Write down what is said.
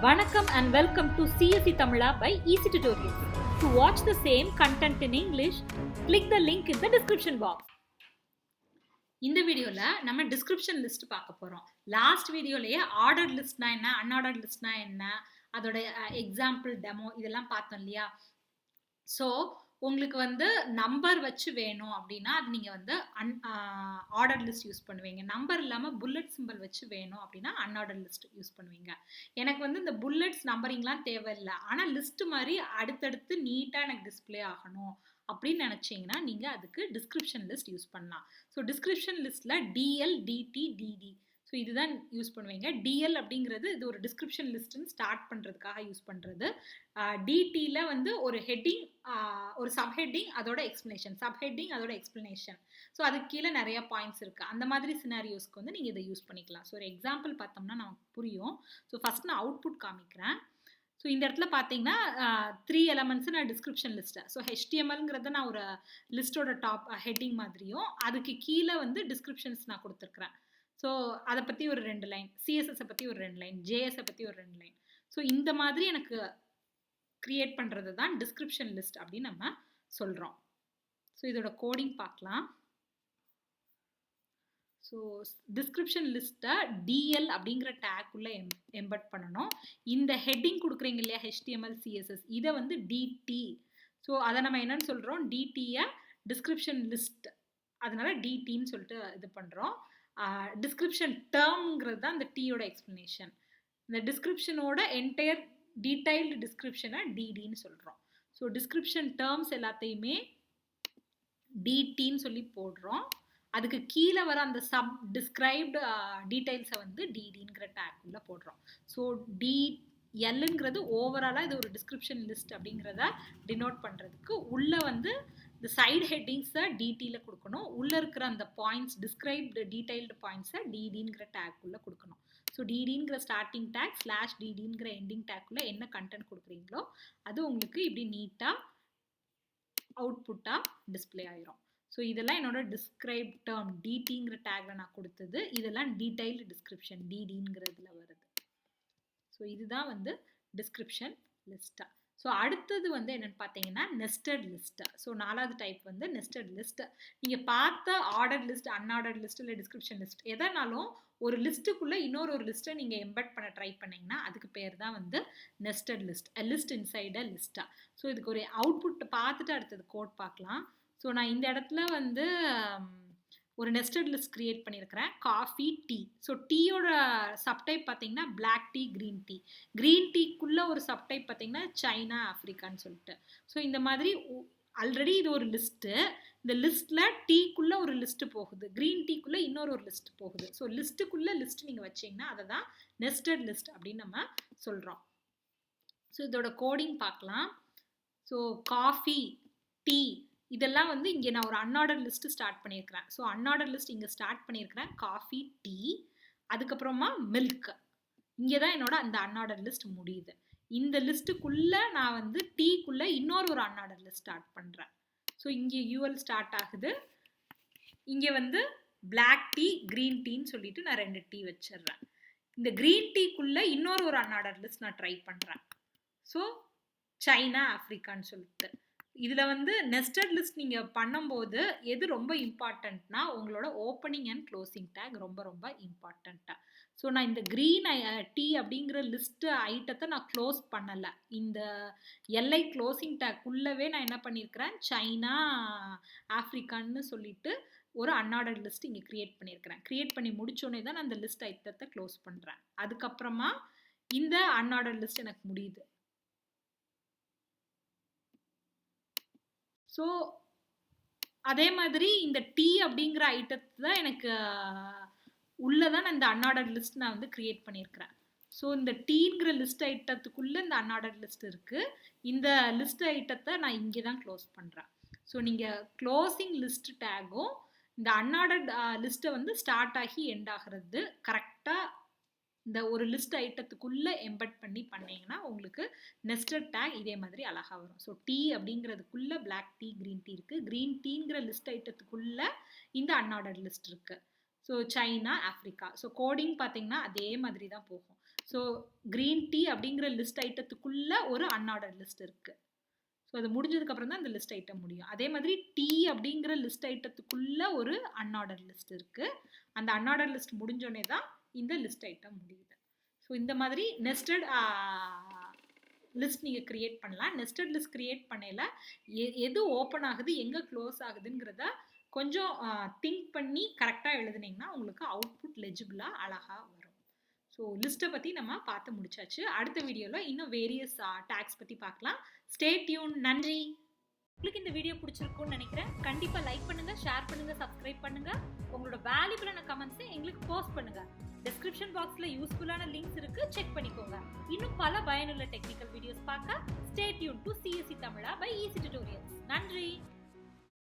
Vanakkam and welcome to csetamila by Eezytutorials. To watch the same content in English, click the link in the description box. இந்த வீடியோல நம்ம description list பார்க்க போறோம். Last வீடியோலயே ordered லிஸ்ட்னா என்ன, unordered லிஸ்ட்னா என்ன, அதோட example demo இதெல்லாம் பார்த்தோம் இல்லையா? ஸோ உங்களுக்கு நம்பர் வச்சு வேணும் அப்படின்னா அது நீங்கள் ஆர்டர் லிஸ்ட் யூஸ் பண்ணுவீங்க. நம்பர் இல்லாமல் புல்லட் சிம்பிள் வச்சு வேணும் அப்படின்னா அன்ஆர்டர் லிஸ்ட் யூஸ் பண்ணுவீங்க. எனக்கு இந்த புல்லட்ஸ் நம்பரிங்லாம் தேவையில்லை, ஆனால் லிஸ்ட் மாதிரி அடுத்தடுத்து நீட்டாக எனக்கு டிஸ்பிளே ஆகணும் அப்படின்னு நினச்சிங்கன்னா நீங்கள் அதுக்கு டிஸ்கிரிப்ஷன் லிஸ்ட் யூஸ் பண்ணலாம். ஸோ டிஸ்கிரிப்ஷன் லிஸ்ட்டில் டிஎல், டிடி, டிடி ஸோ இதுதான் யூஸ் பண்ணுவீங்க. டிஎல் அப்படிங்கிறது இது ஒரு டிஸ்கிரிப்ஷன் லிஸ்ட்டுன்னு ஸ்டார்ட் பண்ணுறதுக்காக யூஸ் பண்ணுறது. டிடியில் ஒரு ஹெட்டிங், ஒரு சப்ஹெட்டிங், அதோட எக்ஸ்ப்ளனேஷன், சப்ஹெட்டிங் அதோட எக்ஸ்ப்ளனேஷன். ஸோ அதுக்கு கீழே நிறைய பாயிண்ட்ஸ் இருக்குது. அந்த மாதிரி சினாரியோஸ்க்கு நீங்கள் இதை யூஸ் பண்ணிக்கலாம். ஸோ ஒரு எக்ஸாம்பிள் பார்த்தோம்னா நமக்கு புரியும். ஸோ ஃபஸ்ட் நான் அவுட்புட் காமிக்கிறேன். ஸோ இந்த இடத்துல பார்த்தீங்கன்னா 3 எலமெண்ட்ஸ் நான் டிஸ்கிரிப்ஷன் லிஸ்ட்டு. ஸோ ஹெச்டிஎம்எல்ங்கிறத நான் ஒரு லிஸ்ட்டோட டாப் ஹெட்டிங் மாதிரியும் அதுக்கு கீழே டிஸ்கிரிப்ஷன்ஸ் நான் கொடுத்துருக்குறேன். ஸோ அதை பற்றி ஒரு 2 லைன், சிஎஸ்எஸை பற்றி ஒரு 2 லைன், ஜேஎஸை பற்றி ஒரு 2 லைன். ஸோ இந்த மாதிரி எனக்கு கிரியேட் பண்ணுறது தான் டிஸ்கிரிப்ஷன் லிஸ்ட் அப்படின்னு நம்ம சொல்கிறோம். ஸோ இதோட கோடிங் பார்க்கலாம். ஸோ டிஸ்கிரிப்ஷன் லிஸ்ட்டை டிஎல் அப்படிங்கிற டேக்குள்ளே எம்பட் பண்ணணும். இந்த ஹெட்டிங் கொடுக்குறீங்க இல்லையா, ஹெச்டிஎம்எல், சிஎஸ்எஸ், இதை டிடி. ஸோ அதை நம்ம என்னன்னு சொல்கிறோம், டிடியை டிஸ்கிரிப்ஷன் லிஸ்ட், அதனால டிடின்னு சொல்லிட்டு இது பண்ணுறோம். டிஸ்கிரிப்ஷன் டேர்ம்ங்கிறது தான் இந்த டீயோட எக்ஸ்ப்ளனேஷன். இந்த டிஸ்கிரிப்ஷனோட என்டையர் டீடைல்டு டிஸ்கிரிப்ஷனை டிடின்னு சொல்கிறோம். ஸோ டிஸ்கிரிப்ஷன் டேர்ம்ஸ் எல்லாத்தையுமே டிடின்னு சொல்லி போடுறோம். அதுக்கு கீழே வர அந்த சப் டிஸ்கிரைப்டு டீடைல்ஸை டிடிங்கிற டேக்குள்ளே போடுறோம். ஸோ டிஎல்லுங்கிறது ஓவராலாக இது ஒரு டிஸ்கிரிப்ஷன் லிஸ்ட் அப்படிங்கிறத டினோட் பண்ணுறதுக்கு உள்ளே இந்த சைடு ஹெட்டிங்ஸை டிடியில் கொடுக்கணும். உள்ளே இருக்கிற அந்த பாயிண்ட்ஸ், டிஸ்கிரைப்டு டீடைல்டு பாயிண்ட்ஸை டிடிங்கிற டேக்குள்ளே கொடுக்கணும். ஸோ டிடிங்கிற ஸ்டார்டிங் டேக் ஸ்லாஷ் டிடிங்கிற எண்டிங் டேக்குள்ளே என்ன கண்டென்ட் கொடுக்குறீங்களோ அது உங்களுக்கு இப்படி நீட்டாக அவுட்புட்டாக டிஸ்பிளே ஆயிரும். ஸோ இதெல்லாம் என்னோட டிஸ்கிரைப் டேர்ம் டிடிங்கிற டேக்ல நான் கொடுத்தது. இதெல்லாம் டீடைல்டு டிஸ்கிரிப்ஷன் டிடிங்கிறதுல வருது. ஸோ இதுதான் டிஸ்கிரிப்ஷன் லிஸ்ட்டா. ஸோ அடுத்தது என்னென்னு பார்த்தீங்கன்னா நெஸ்டட் லிஸ்ட்டு. ஸோ 4வது டைப் நெஸ்டட் லிஸ்ட். நீங்கள் பார்த்த ஆர்டர் லிஸ்ட், அன்ஆர்டர் லிஸ்ட், இல்லை டிஸ்கிரிப்ஷன் லிஸ்ட் எதனாலும் ஒரு லிஸ்ட்டுக்குள்ளே இன்னொரு லிஸ்ட்டை நீங்கள் எம்பெட் பண்ண ட்ரை பண்ணிங்கன்னா அதுக்கு பேர் தான் nested list, a list inside a list. So இதுக்கு ஒரு அவுட்புட் பார்த்துட்டு அடுத்தது கோட் பார்க்கலாம். ஸோ நான் இந்த இடத்துல ஒரு நெஸ்டட் லிஸ்ட் கிரியேட் பண்ணியிருக்கிறேன், காஃபி, டீ. ஸோ டீயோட சப்டைப் பார்த்தீங்கன்னா black tea, green tea. Green டீக்குள்ளே ஒரு சப்டைப் பார்த்தீங்கன்னா சைனா, ஆஃப்ரிக்கான்னு சொல்லிட்டு. ஸோ இந்த மாதிரி ஆல்ரெடி இது ஒரு லிஸ்ட்டு. இந்த லிஸ்ட்டில் டீக்குள்ளே ஒரு லிஸ்ட்டு போகுது, க்ரீன் டீக்குள்ளே இன்னொரு லிஸ்ட் போகுது. ஸோ லிஸ்ட்டுக்குள்ளே லிஸ்ட் நீங்கள் வச்சிங்கன்னா அதை தான் நெஸ்டட் லிஸ்ட் அப்படின்னு நம்ம சொல்கிறோம். ஸோ இதோட கோடிங் பார்க்கலாம். ஸோ காஃபி, டீ இதெல்லாம் இங்கே நான் ஒரு அன்ஆர்டர் லிஸ்ட்டு ஸ்டார்ட் பண்ணியிருக்கிறேன். ஸோ அன்ஆர்டர் லிஸ்ட் இங்கே ஸ்டார்ட் பண்ணியிருக்கிறேன், காஃபி, டீ, அதுக்கப்புறமா மில்க். இங்கே தான் என்னோட அந்த அன்ஆர்டர் லிஸ்ட் முடியுது. இந்த லிஸ்ட்டுக்குள்ளே நான் டீக்குள்ளே இன்னொரு அன்ஆர்டர் லிஸ்ட் ஸ்டார்ட் பண்ணுறேன். ஸோ இங்கே யூஎல் ஸ்டார்ட் ஆகுது. இங்கே பிளாக் டீ, க்ரீன் டீன்னு சொல்லிட்டு நான் 2 டீ வச்சிடுறேன். இந்த க்ரீன் டீக்குள்ளே இன்னொரு அன்ஆர்டர் லிஸ்ட் நான் ட்ரை பண்ணுறேன். ஸோ சைனா, ஆஃப்ரிக்கான்னு சொல்லிட்டு. இதில் நெஸ்டட் லிஸ்ட் நீங்கள் பண்ணும்போது எது ரொம்ப இம்பார்ட்டண்ட்னா உங்களோட ஓப்பனிங் அண்ட் க்ளோசிங் டேக் ரொம்ப ரொம்ப இம்பார்ட்டண்ட்டாக. ஸோ நான் இந்த க்ரீன் டீ அப்படிங்கிற லிஸ்ட்டு ஐட்டத்தை நான் க்ளோஸ் பண்ணலை. இந்த எல்ஐ க்ளோசிங் டேக் உள்ளவே நான் என்ன பண்ணியிருக்கிறேன், சைனா, ஆஃப்ரிக்கான்னு சொல்லிட்டு ஒரு அன்ஆர்டர் லிஸ்ட் இங்கே க்ரியேட் பண்ணியிருக்கிறேன். க்ரியேட் பண்ணி முடிச்சோடனே தான் நான் அந்த லிஸ்ட் ஐட்டத்தை க்ளோஸ் பண்ணுறேன். அதுக்கப்புறமா இந்த அன்ஆர்டர் லிஸ்ட் எனக்கு முடியுது. ஸோ அதே மாதிரி இந்த டீ அப்படிங்கிற ஐட்டத்தை எனக்கு உள்ளதான் நான் இந்த அன்ஆர்டர் லிஸ்ட் நான் கிரியேட் பண்ணியிருக்கிறேன். ஸோ இந்த டீங்கிற லிஸ்ட் ஐட்டத்துக்குள்ளே இந்த அன்ஆர்டர் லிஸ்ட் இருக்குது. இந்த லிஸ்ட் ஐட்டத்தை நான் இங்கே தான் க்ளோஸ் பண்ணுறேன். ஸோ நீங்கள் க்ளோசிங் லிஸ்ட் டேகும் இந்த அன்ஆர்டர் லிஸ்ட்டை ஸ்டார்ட் ஆகி எண்ட் ஆகிறது கரெக்டாக இந்த ஒரு லிஸ்ட் ஐட்டத்துக்குள்ளே எம்பெட் பண்ணி பண்ணிங்கன்னா உங்களுக்கு நெஸ்டட் டேக் இதே மாதிரி அழகாக வரும். ஸோ டீ அப்படிங்கிறதுக்குள்ளே பிளாக் டீ, க்ரீன் டீ இருக்குது. க்ரீன் டீங்கிற லிஸ்ட் ஐட்டத்துக்குள்ளே இந்த அன்ஆர்டர் லிஸ்ட் இருக்குது. So China, Africa. So coding பார்த்தீங்கன்னா அதே மாதிரி தான் போகும். ஸோ க்ரீன் டீ அப்படிங்கிற லிஸ்ட் ஐட்டத்துக்குள்ள ஒரு அன்ஆர்டர் லிஸ்ட் இருக்கு. ஸோ அது முடிஞ்சதுக்கு அப்புறம் தான் அந்த லிஸ்ட் ஐட்டம் முடியும். அதே மாதிரி டீ அப்படிங்கிற லிஸ்ட் ஐட்டத்துக்குள்ள ஒரு அன்ஆர்டர் லிஸ்ட் இருக்கு. அந்த அன்ஆர்டர் லிஸ்ட் முடிஞ்சோடனே தான் இந்த லிஸ்ட் ஐட்டம் முடியுது. ஸோ இந்த மாதிரி நெஸ்டட் லிஸ்ட் நீங்கள் கிரியேட் பண்ணலாம். நெஸ்டட் லிஸ்ட் கிரியேட் பண்ணையில் எது ஓப்பன் ஆகுது எங்கே க்ளோஸ் ஆகுதுங்கிறத கொஞ்சம் திங்க் பண்ணி கரெக்டாக எழுதுனீங்கன்னா உங்களுக்கு அவுட்புட் லெஜிபிளாக அழகாக வரும். ஸோ லிஸ்ட்டை பற்றி நம்ம பார்த்து முடிச்சாச்சு. அடுத்த வீடியோவில் இன்னும் வேரியஸ் டேக்ஸ் பற்றி பார்க்கலாம். Stay tune. நன்றி. உங்களுக்கு இந்த வீடியோ பிடிச்சிருக்கும்னு நினைக்கிறேன். கண்டிப்பாக லைக் பண்ணுங்க, ஷேர் பண்ணுங்க, சப்ஸ்கிரைப் பண்ணுங்க. உங்களோட வேல்யூபிளான கமெண்ட்ஸை எங்களுக்கு போஸ்ட் பண்ணுங்க. டிஸ்கிரிப்ஷன் பாக்ஸ்ல யூஸ்ஃபுல்லான லிங்க்ஸ் இருக்கு, செக் பண்ணிக்கோங்க. இன்னும் பல பயனுள்ள டெக்னிக்கல் வீடியோஸ் பார்க்க stay tune to CSE Tamila by Eezytutorials. நன்றி.